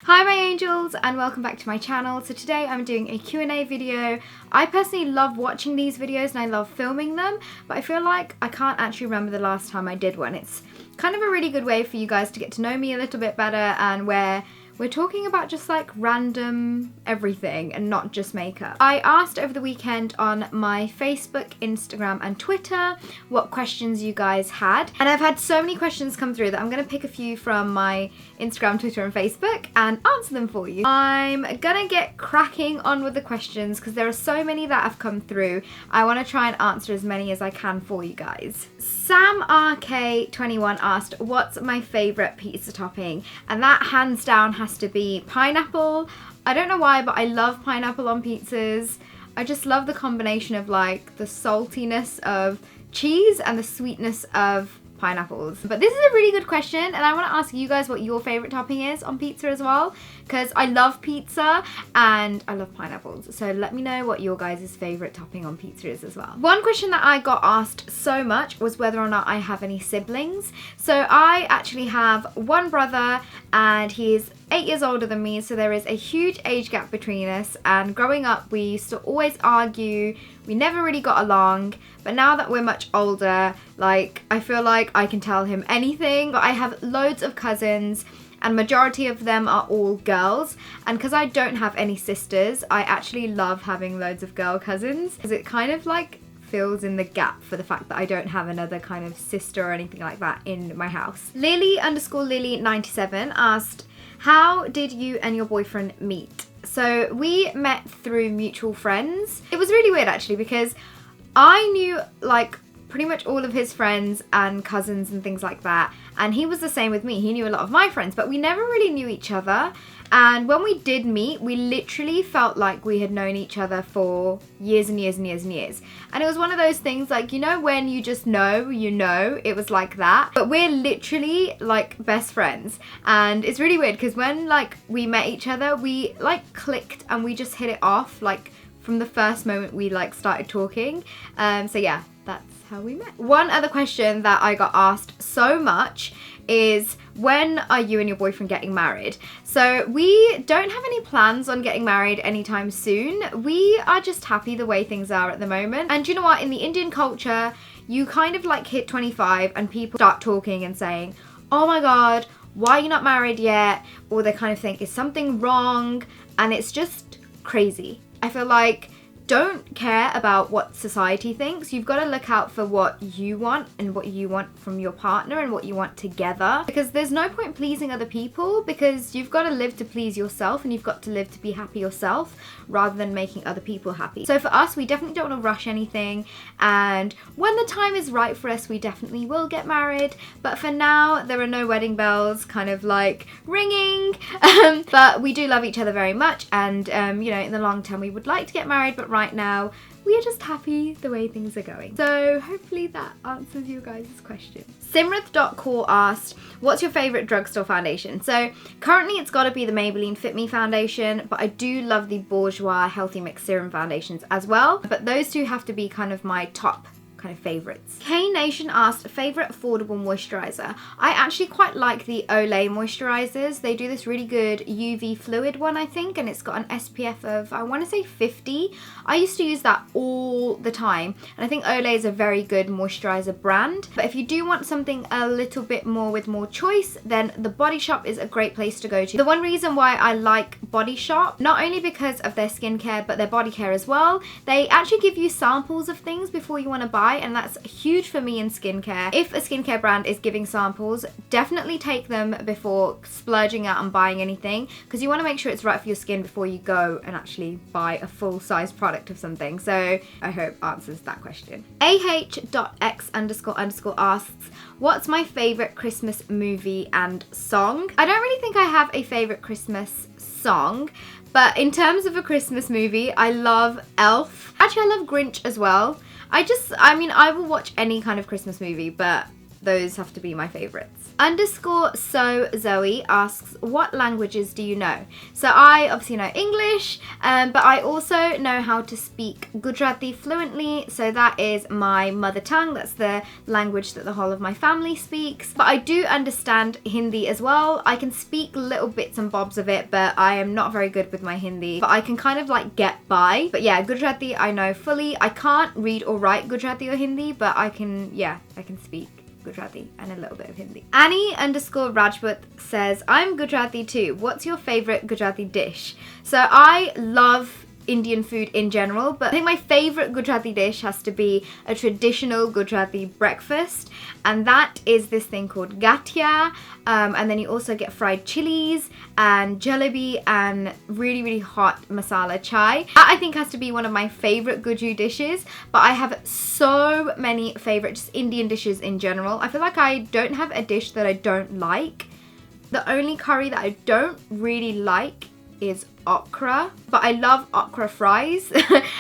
Hi my angels and welcome back to my channel. So today I'm doing a Q&A video. I personally love watching these videos and I love filming them, but I feel like I can't actually remember the last time I did one. It's kind of a really good way for you guys to get to know me a little bit better, and where we're talking about just like random everything and not just makeup. I asked over the weekend on my Facebook, Instagram and Twitter what questions you guys had, and I've had so many questions come through that I'm going to pick a few from my Instagram, Twitter and Facebook and answer them for you. I'm gonna get cracking on with the questions because there are so many that have come through. I want to try and answer as many as I can for you guys. Sam RK21 asked, what's my favourite pizza topping? And that hands down has to be pineapple. I don't know why, but I love pineapple on pizzas. I just love the combination of like the saltiness of cheese and the sweetness of pineapples. But this is a really good question and I want to ask you guys what your favourite topping is on pizza as well, because I love pizza and I love pineapples. So let me know what your guys' favourite topping on pizza is as well. One question that I got asked so much was whether or not I have any siblings. So I actually have one brother and he's 8 years older than me, so there is a huge age gap between us, and growing up we used to always argue. We never really got along, but now that we're much older, like, I feel like I can tell him anything. But I have loads of cousins and majority of them are all girls, and because I don't have any sisters, I actually love having loads of girl cousins because it kind of like fills in the gap for the fact that I don't have another kind of sister or anything like that in my house. Lily_Lily97 asked, how did you and your boyfriend meet? So we met through mutual friends. It was really weird actually because I knew like pretty much all of his friends and cousins and things like that, and he was the same with me. He knew a lot of my friends, but we never really knew each other. And when we did meet, we literally felt like we had known each other for years and years and years and years. And it was one of those things like, you know, when you just know, you know, it was like that. But we're literally like best friends. And it's really weird because when like we met each other, we like clicked and we just hit it off like from the first moment we like started talking. So yeah, that's how we met. One other question that I got asked so much is, when are you and your boyfriend getting married? So we don't have any plans on getting married anytime soon. We are just happy the way things are at the moment. And you know what, in the Indian culture, you kind of like hit 25 and people start talking and saying, oh my god, why are you not married yet? Or they kind of think, is something wrong? And it's just crazy. I feel like, don't care about what society thinks. You've got to look out for what you want and what you want from your partner and what you want together, because there's no point pleasing other people, because you've got to live to please yourself and you've got to live to be happy yourself rather than making other people happy. So for us, we definitely don't want to rush anything, and when the time is right for us, we definitely will get married. But for now, there are no wedding bells kind of like ringing, but we do love each other very much, and you know, in the long term we would like to get married, but right now we are just happy the way things are going. So hopefully that answers you guys' question. Simrith.core asked, what's your favourite drugstore foundation? So currently it's got to be the Maybelline Fit Me foundation, but I do love the Bourjois Healthy Mix Serum foundations as well. But those two have to be kind of my top kind of favourites. K Nation asked, favourite affordable moisturiser. I actually quite like the Olay moisturisers. They do this really good UV fluid one, I think, and it's got an SPF of, I want to say 50. I used to use that all the time, and I think Olay is a very good moisturiser brand. But if you do want something a little bit more with more choice, then the Body Shop is a great place to go to. The one reason why I like Body Shop, not only because of their skincare but their body care as well, they actually give you samples of things before you want to buy, and that's huge for me in skincare. If a skincare brand is giving samples, definitely take them before splurging out and buying anything, because you want to make sure it's right for your skin before you go and actually buy a full-size product of something. So I hope answers that question. AH.X__ asks, what's my favourite Christmas movie and song? I don't really think I have a favourite Christmas song, but in terms of a Christmas movie, I love Elf. Actually, I love Grinch as well. I mean, I will watch any kind of Christmas movie, but those have to be my favourites. Underscore So Zoe asks, what languages do you know? So I obviously know English, but I also know how to speak Gujarati fluently. So that is my mother tongue. That's the language that the whole of my family speaks. But I do understand Hindi as well. I can speak little bits and bobs of it, but I am not very good with my Hindi. But I can kind of like get by. But yeah, Gujarati I know fully. I can't read or write Gujarati or Hindi, but I can speak Gujarati and a little bit of Hindi. Annie underscore Rajput says, I'm Gujarati too. What's your favorite Gujarati dish? So I love Indian food in general, but I think my favorite Gujarati dish has to be a traditional Gujarati breakfast, and that is this thing called gatia, and then you also get fried chilies and jalebi and really, really hot masala chai. That I think has to be one of my favorite Guju dishes, but I have so many favorite just Indian dishes in general. I feel like I don't have a dish that I don't like. The only curry that I don't really like is okra, but I love okra fries.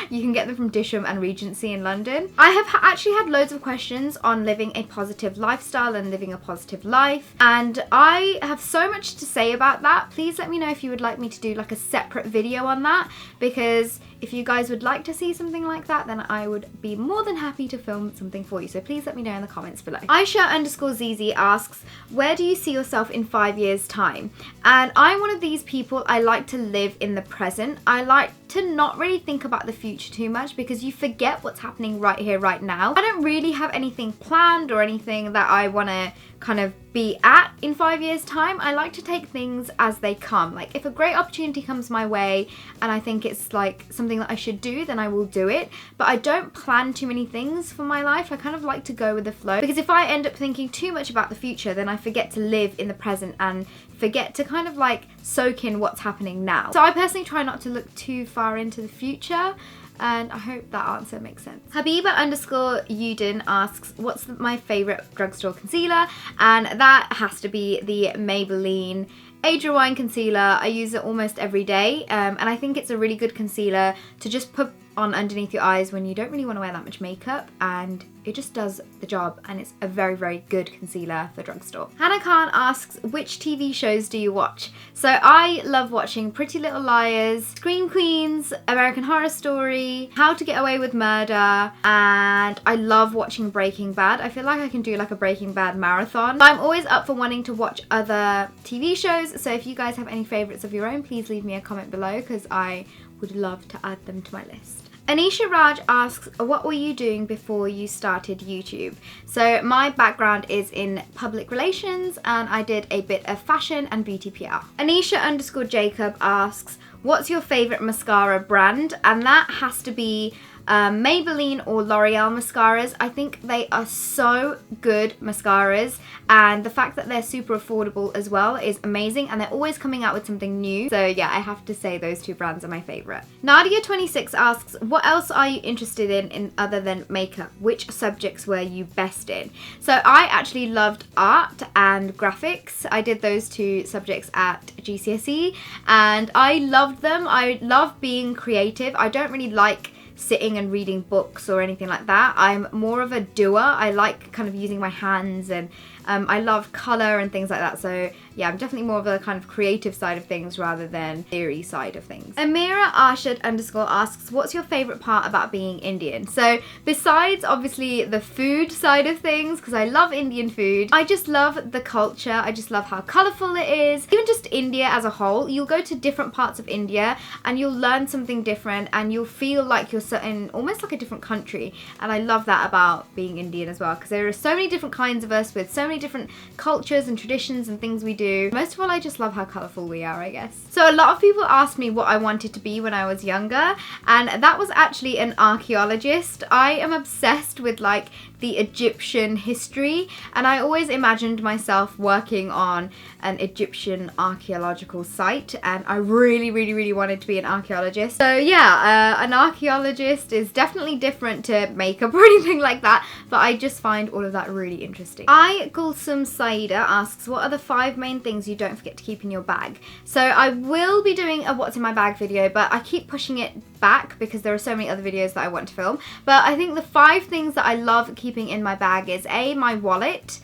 You can get them from Disham and Regency in London. I have actually had loads of questions on living a positive lifestyle and living a positive life, and I have so much to say about that. Please let me know if you would like me to do like a separate video on that, because if you guys would like to see something like that, then I would be more than happy to film something for you. So please let me know in the comments below. Aisha underscore ZZ asks, where do you see yourself in 5 years time? And I'm one of these people, I like to live in the present. I like to not really think about the future too much, because you forget what's happening right here, right now. I don't really have anything planned or anything that I want to kind of be at in 5 years time. I like to take things as they come. Like if a great opportunity comes my way and I think it's like something that I should do, then I will do it. But I don't plan too many things for my life. I kind of like to go with the flow, because if I end up thinking too much about the future, then I forget to live in the present and forget to kind of like soak in what's happening now. So I personally try not to look too far into the future, and I hope that answer makes sense. Habiba underscore Udin asks, what's my favourite drugstore concealer? And that has to be the Maybelline Age Rewind concealer. I use it almost every day, and I think it's a really good concealer to just put on underneath your eyes when you don't really want to wear that much makeup, and it just does the job, and it's a very, very good concealer for drugstore. Hannah Khan asks, which TV shows do you watch? So I love watching Pretty Little Liars, Scream Queens, American Horror Story, How to Get Away with Murder, and I love watching Breaking Bad. I feel like I can do like a Breaking Bad marathon. I'm always up for wanting to watch other TV shows, so if you guys have any favourites of your own, please leave me a comment below, because I would love to add them to my list. Anisha Raj asks, what were you doing before you started YouTube? So my background is in public relations, and I did a bit of fashion and beauty PR. Anisha underscore Jacob asks, what's your favourite mascara brand? And that has to be Maybelline or L'Oreal mascaras. I think they are so good mascaras, and the fact that they're super affordable as well is amazing, and they're always coming out with something new. So yeah, I have to say those two brands are my favourite. Nadia26 asks, what else are you interested in other than makeup? Which subjects were you best in? So I actually loved art and graphics. I did those two subjects at GCSE and I loved them. I love being creative. I don't really like sitting and reading books or anything like that. I'm more of a doer. I like kind of using my hands, and I love colour and things like that. So yeah, I'm definitely more of a kind of creative side of things rather than theory side of things. Amira Arshad underscore asks, what's your favourite part about being Indian? So besides obviously the food side of things, because I love Indian food, I just love the culture. I just love how colourful it is. Even just India as a whole, you'll go to different parts of India and you'll learn something different, and you'll feel like you're in almost like a different country. And I love that about being Indian as well, because there are so many different kinds of us with so many different cultures and traditions and things we do. Most of all, I just love how colourful we are, I guess. So a lot of people asked me what I wanted to be when I was younger, and that was actually an archaeologist. I am obsessed with like the Egyptian history, and I always imagined myself working on an Egyptian archaeological site, and I really wanted to be an archaeologist. So yeah, an archaeologist is definitely different to makeup or anything like that, but I just find all of that really interesting. Gulsum Saida asks, what are the 5 main things you don't forget to keep in your bag? So I will be doing a what's in my bag video, but I keep pushing it back because there are so many other videos that I want to film. But I think the 5 things that I love keeping in my bag is my wallet,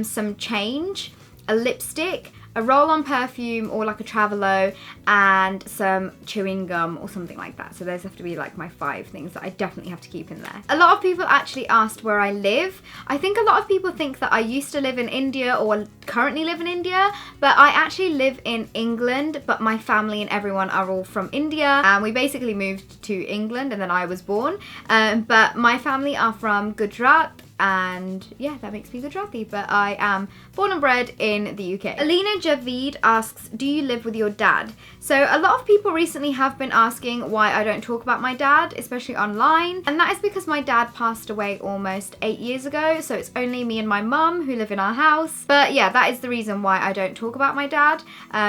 some change, a lipstick, a roll-on perfume or like a Travelo, and some chewing gum or something like that. So those have to be like my 5 things that I definitely have to keep in there. A lot of people actually asked where I live. I think a lot of people think that I used to live in India or currently live in India, but I actually live in England, but my family and everyone are all from India, and we basically moved to England and then I was born. But my family are from Gujarat, and yeah, that makes me Gujarati, but I am born and bred in the UK. Alina Javid asks, do you live with your dad? So a lot of people recently have been asking why I don't talk about my dad, especially online, and that is because my dad passed away almost 8 years ago, so it's only me and my mum who live in our house. But yeah, that is the reason why I don't talk about my dad,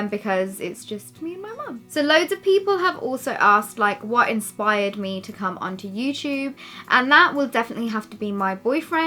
because it's just me and my mum. So loads of people have also asked like what inspired me to come onto YouTube, and that will definitely have to be my boyfriend.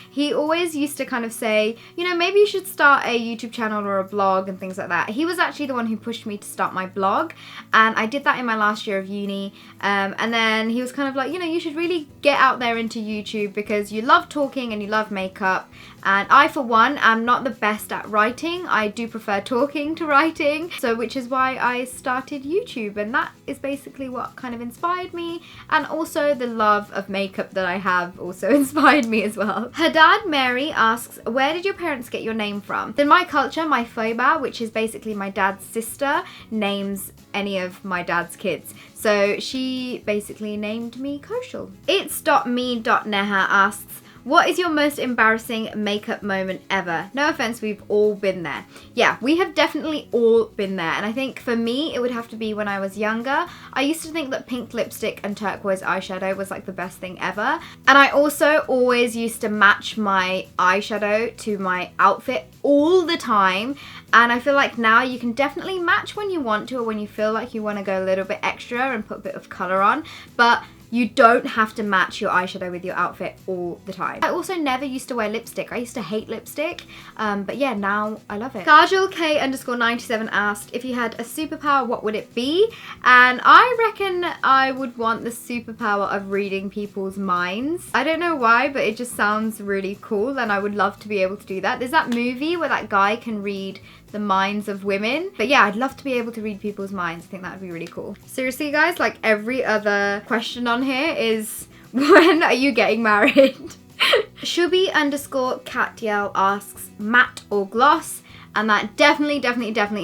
He always used to kind of say, you know, maybe you should start a YouTube channel or a blog and things like that. He was actually the one who pushed me to start my blog, and I did that in my last year of uni, and then he was kind of like, you know, you should really get out there into YouTube because you love talking and you love makeup, and I for one am not the best at writing. I do prefer talking to writing, so which is why I started YouTube, and that is basically what kind of inspired me, and also the love of makeup that I have also inspired me as well. Her dad, Mary, asks, where did your parents get your name from? In my culture, my Foiba, which is basically my dad's sister, names any of my dad's kids. So she basically named me Kaushal. It's.me.neha asks, what is your most embarrassing makeup moment ever? No offense, we've all been there. Yeah, we have definitely all been there. And I think for me, it would have to be when I was younger. I used to think that pink lipstick and turquoise eyeshadow was like the best thing ever. And I also always used to match my eyeshadow to my outfit all the time. And I feel like now you can definitely match when you want to or when you feel like you want to go a little bit extra and put a bit of colour on. But you don't have to match your eyeshadow with your outfit all the time. I also never used to wear lipstick. I used to hate lipstick, but yeah, now I love it. Kajal K_97 asked, if you had a superpower, what would it be? And I reckon I would want the superpower of reading people's minds. I don't know why, but it just sounds really cool, and I would love to be able to do that. There's that movie where that guy can read the minds of women. But yeah, I'd love to be able to read people's minds. I think that would be really cool. Seriously, guys, like every other question on here is, when are you getting married? Shubi_Katyal asks, matte or gloss? And that definitely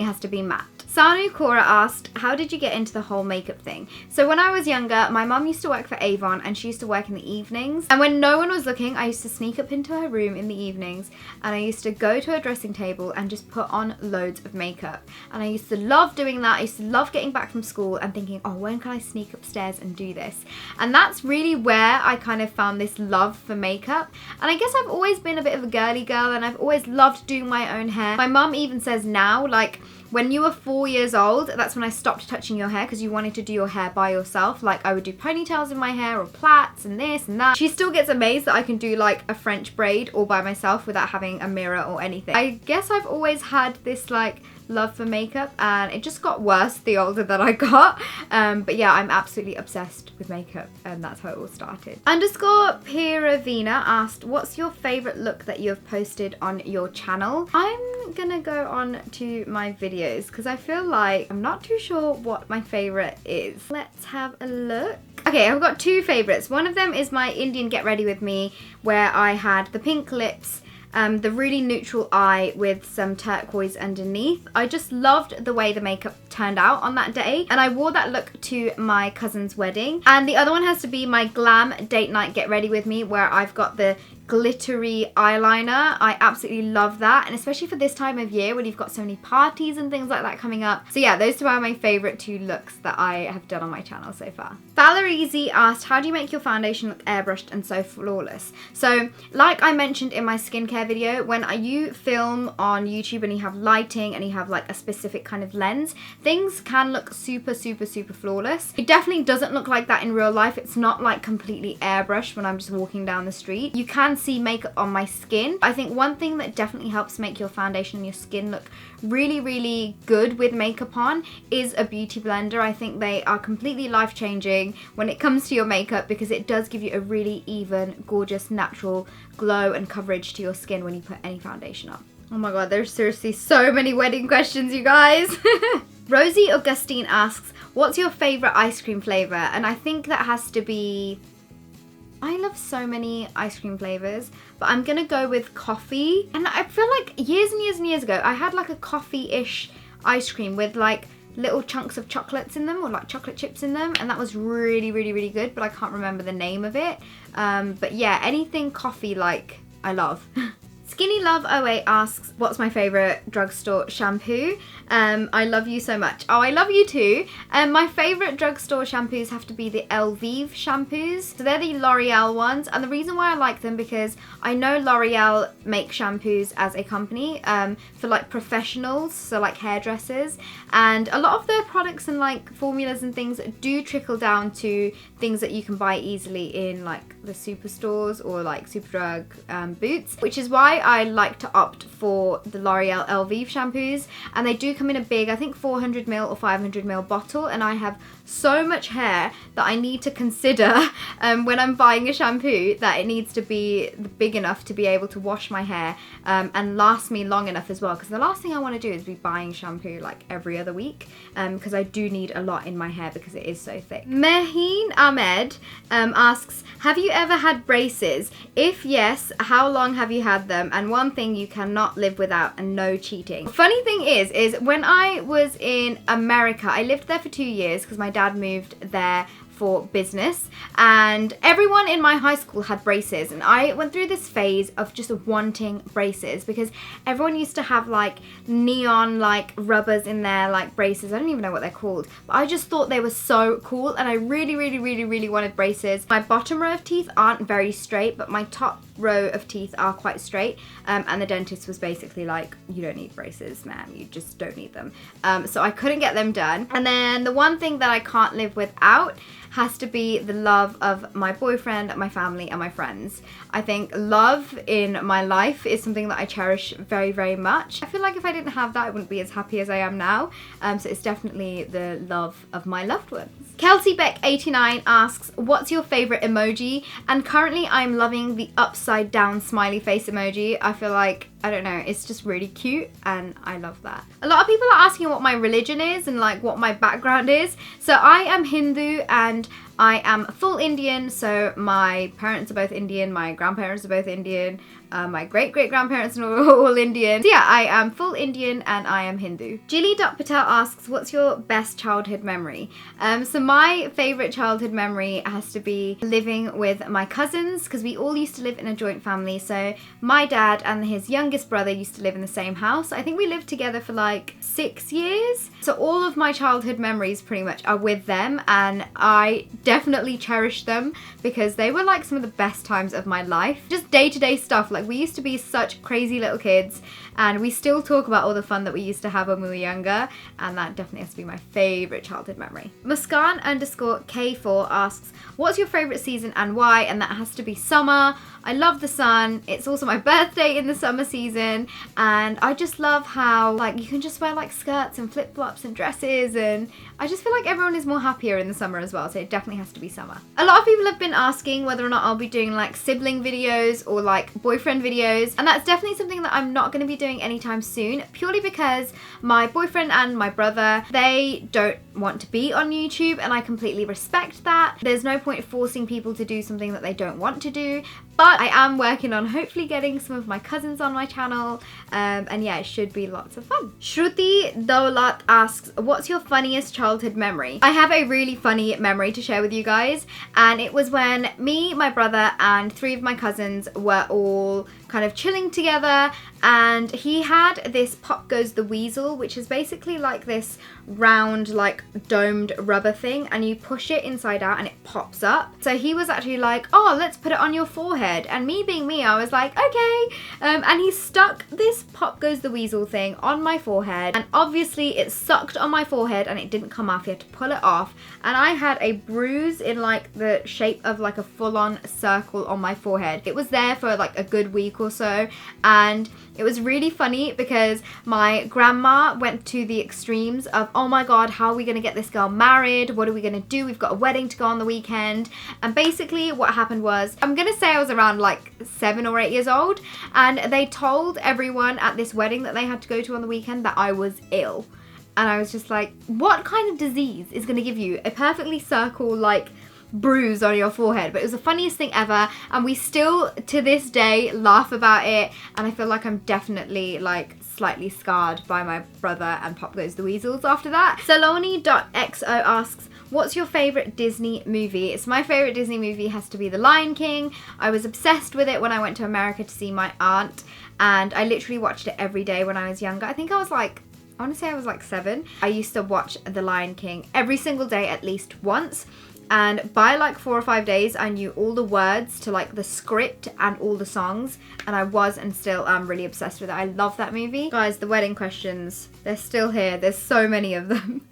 has to be matte. Sanu Kora asked, how did you get into the whole makeup thing? So when I was younger, my mum used to work for Avon and she used to work in the evenings. And when no one was looking, I used to sneak up into her room in the evenings and I used to go to her dressing table and just put on loads of makeup. And I used to love doing that. I used to love getting back from school and thinking, oh, when can I sneak upstairs and do this? And that's really where I kind of found this love for makeup. And I guess I've always been a bit of a girly girl and I've always loved doing my own hair. My mum even says now, like, when you were 4 years old, that's when I stopped touching your hair because you wanted to do your hair by yourself. Like I would do ponytails in my hair or plaits and this and that. She still gets amazed that I can do like a French braid all by myself without having a mirror or anything. I guess I've always had this like love for makeup and it just got worse the older that I got. But yeah, I'm absolutely obsessed with makeup and that's how it all started. _Piravina asked, what's your favorite look that you have posted on your channel? I'm gonna go on to my videos because I feel like I'm not too sure what my favorite is. Let's have a look. Okay, I've got 2 favorites. One of them is my Indian Get Ready With Me where I had the pink lips, the really neutral eye with some turquoise underneath. I just loved the way the makeup turned out on that day and I wore that look to my cousin's wedding. And the other one has to be my Glam Date Night Get Ready With Me where I've got the glittery eyeliner. I absolutely love that, and especially for this time of year when you've got so many parties and things like that coming up. So yeah, those 2 are my favorite 2 looks that I have done on my channel so far. Valerie asked, how do you make your foundation look airbrushed and so flawless? So like I mentioned in my skincare video, when you film on YouTube and you have lighting and you have like a specific kind of lens, things can look super flawless. It definitely doesn't look like that in real life. It's not like completely airbrushed when I'm just walking down the street. You can see makeup on my skin. I think one thing that definitely helps make your foundation and your skin look really, really good with makeup on is a beauty blender. I think they are completely life-changing when it comes to your makeup because it does give you a really even, gorgeous, natural glow and coverage to your skin when you put any foundation on. Oh my god, there's seriously so many wedding questions, you guys. Rosie Augustine asks, what's your favourite ice cream flavour? And I think that has to be... I love so many ice cream flavours, but I'm gonna go with coffee. And I feel like years and years and years ago, I had like a coffee-ish ice cream with like little chunks of chocolates in them or like chocolate chips in them, and that was really, really, really good, but I can't remember the name of it. But yeah, anything coffee like I love. Skinny Love 08 asks, what's my favourite drugstore shampoo? I love you so much. Oh, I love you too. My favourite drugstore shampoos have to be the Elvive shampoos. So they're the L'Oreal ones, and the reason why I like them because I know L'Oreal make shampoos as a company for like professionals, so like hairdressers, and a lot of their products and like formulas and things do trickle down to things that you can buy easily in like the superstores or like Superdrug Boots, which is why I like to opt for the L'Oreal Elvive shampoos, and they do come in a big, I think 400ml or 500ml bottle, and I have so much hair that I need to consider when I'm buying a shampoo that it needs to be big enough to be able to wash my hair and last me long enough as well, because the last thing I want to do is be buying shampoo like every other week because I do need a lot in my hair because it is so thick. Meheen Ahmed asks, have you ever had braces? If yes, how long have you had them? And one thing you cannot live without, and no cheating. Funny thing is when I was in America, I lived there for 2 years because my dad moved there for business, and everyone in my high school had braces, and I went through this phase of just wanting braces because everyone used to have like neon like rubbers in their like braces. I don't even know what they're called, but I just thought they were so cool, and I really, really, really, really wanted braces. My bottom row of teeth aren't very straight, but my top row of teeth are quite straight, and the dentist was basically like, you don't need braces, man, you just don't need them. So I couldn't get them done. And then the one thing that I can't live without has to be the love of my boyfriend, my family, and my friends. I think love in my life is something that I cherish very, very much. I feel like if I didn't have that, I wouldn't be as happy as I am now. So it's definitely the love of my loved ones. Kelsey Beck 89 asks, what's your favourite emoji? And currently I'm loving the upside down smiley face emoji. I feel like, I don't know, it's just really cute and I love that. A lot of people are asking what my religion is and like what my background is. So I am Hindu and I am full Indian, so my parents are both Indian, my grandparents are both Indian, my great-great-grandparents are all Indian. So yeah, I am full Indian and I am Hindu. Jilly Patel asks, what's your best childhood memory? So my favourite childhood memory has to be living with my cousins, because we all used to live in a joint family. So my dad and his youngest brother used to live in the same house. I think we lived together for like 6 years. So all of my childhood memories pretty much are with them, and I definitely cherish them because they were like some of the best times of my life. Just day-to-day stuff, like we used to be such crazy little kids, and we still talk about all the fun that we used to have when we were younger, and that definitely has to be my favourite childhood memory. Muskan_K4 asks, what's your favourite season and why? And that has to be summer. I love the sun. It's also my birthday in the summer season, and I just love how like you can just wear like skirts and flip-flops and dresses, and I just feel like everyone is more happier in the summer as well, so it definitely has to be summer. A lot of people have been asking whether or not I'll be doing like sibling videos or like boyfriend videos, and that's definitely something that I'm not going to be doing anytime soon, purely because my boyfriend and my brother, they don't want to be on YouTube, and I completely respect that. There's no point forcing people to do something that they don't want to do, but I am working on hopefully getting some of my cousins on my channel, and yeah, it should be lots of fun. Shruti Daulat asks, what's your funniest childhood memory? I have a really funny memory to share with you guys, and it was when me, my brother, and 3 of my cousins were all kind of chilling together, and he had this Pop Goes the Weasel, which is basically like this round, like domed rubber thing, and you push it inside out and it pops up. So he was actually like, oh, let's put it on your forehead, and me being me, I was like, okay. And he stuck this Pop Goes the Weasel thing on my forehead, and obviously it sucked on my forehead and it didn't come off. He had to pull it off, and I had a bruise in like the shape of like a full-on circle on my forehead. It was there for like a good week or so, and it was really funny because my grandma went to the extremes of, oh my god, how are we going to get this girl married? What are we going to do? We've got a wedding to go on the weekend. And basically what happened was, I'm going to say I was around like 7 or 8 years old, and they told everyone at this wedding that they had to go to on the weekend that I was ill. And I was just like, what kind of disease is going to give you a perfectly circle like bruise on your forehead? But it was the funniest thing ever, and we still to this day laugh about it, and I feel like I'm definitely like slightly scarred by my brother and Pop Goes the Weasels after that. Saloni.xo asks, what's your favourite Disney movie? It's my favourite Disney movie has to be The Lion King. I was obsessed with it when I went to America to see my aunt, and I literally watched it every day when I was younger. I think I was like, I want to say I was like 7. I used to watch The Lion King every single day at least once. And by like 4 or 5 days, I knew all the words to like the script and all the songs. And I was and still am really obsessed with it. I love that movie. Guys, the wedding questions, they're still here. There's so many of them.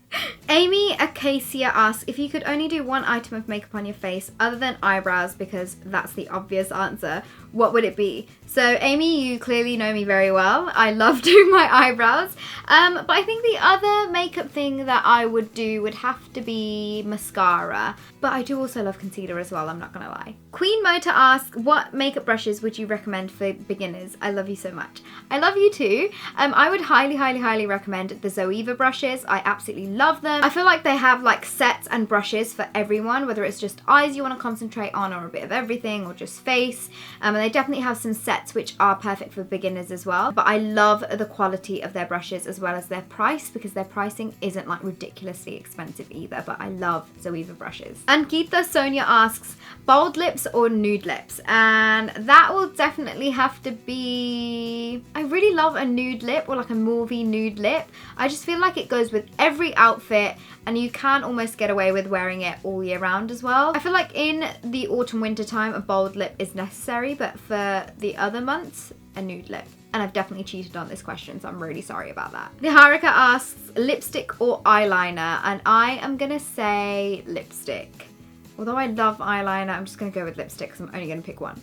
Amy Acacia asks, if you could only do one item of makeup on your face other than eyebrows, because that's the obvious answer, what would it be? So Amy, you clearly know me very well. I love doing my eyebrows. But I think the other makeup thing that I would do would have to be mascara. But I do also love concealer as well, I'm not gonna lie. Queen Motor asks, what makeup brushes would you recommend for beginners? I love you so much. I love you too. I would highly recommend the Zoeva brushes. I absolutely love them. I feel like they have like sets and brushes for everyone, whether it's just eyes you want to concentrate on or a bit of everything or just face. And they definitely have some sets which are perfect for beginners as well. But I love the quality of their brushes as well as their price, because their pricing isn't like ridiculously expensive either. But I love Zoeva brushes. And Geetha Sonia asks, bold lips or nude lips? And that will definitely have to be, I really love a nude lip or like a movie nude lip. I just feel like it goes with every outfit, and you can almost get away with wearing it all year round as well. I feel like in the autumn winter time a bold lip is necessary, but for the other months a nude lip. And I've definitely cheated on this question, so I'm really sorry about that. Niharika asks, lipstick or eyeliner? And I am gonna say lipstick. Although I love eyeliner, I'm just gonna go with lipstick because I'm only gonna pick one.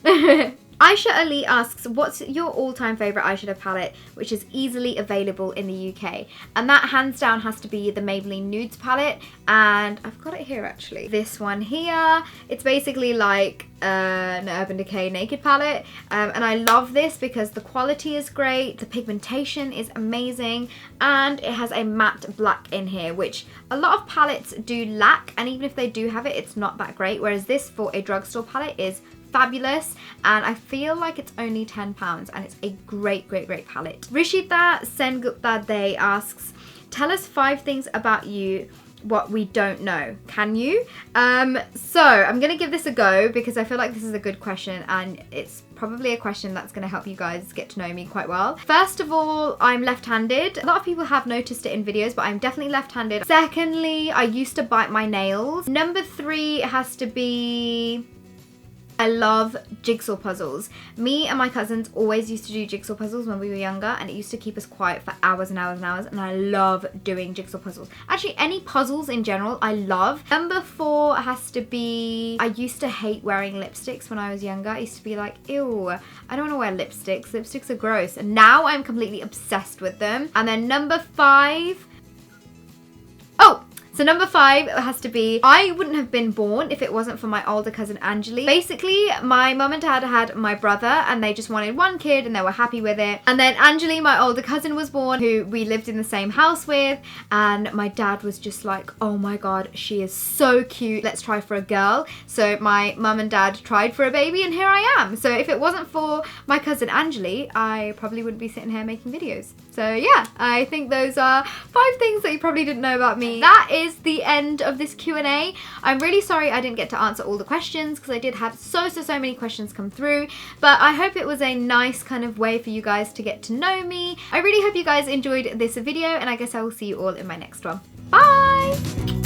Aisha Ali asks, what's your all-time favourite eyeshadow palette which is easily available in the UK? And that hands down has to be the Maybelline Nudes palette, and I've got it here actually. This one here, it's basically like an Urban Decay Naked palette, and I love this because the quality is great, the pigmentation is amazing, and it has a matte black in here, which a lot of palettes do lack, and even if they do have it, it's not that great, whereas this for a drugstore palette is fabulous, and I feel like it's only £10 and it's a great palette. Rishita Sengupta Day asks, tell us 5 things about you what we don't know. Can you? So I'm gonna give this a go because I feel like this is a good question, and it's probably a question that's gonna help you guys get to know me quite well. First of all, I'm left-handed. A lot of people have noticed it in videos, but I'm definitely left-handed. Secondly, I used to bite my nails. Number 3 has to be, I love jigsaw puzzles. Me and my cousins always used to do jigsaw puzzles when we were younger, and it used to keep us quiet for hours and hours and hours, and I love doing jigsaw puzzles. Actually, any puzzles in general, I love. Number 4 has to be, I used to hate wearing lipsticks when I was younger. I used to be like, ew, I don't want to wear lipsticks. Lipsticks are gross. And now I'm completely obsessed with them. And then number 5, so number 5 has to be, I wouldn't have been born if it wasn't for my older cousin Anjali. Basically, my mum and dad had my brother, and they just wanted one kid and they were happy with it. And then Anjali, my older cousin, was born, who we lived in the same house with, and my dad was just like, oh my god, she is so cute, let's try for a girl. So my mum and dad tried for a baby, and here I am. So if it wasn't for my cousin Anjali, I probably wouldn't be sitting here making videos. So yeah, I think those are 5 things that you probably didn't know about me. That is the end of this Q&A. I'm really sorry I didn't get to answer all the questions because I did have so many questions come through, but I hope it was a nice kind of way for you guys to get to know me. I really hope you guys enjoyed this video, and I guess I will see you all in my next one. Bye!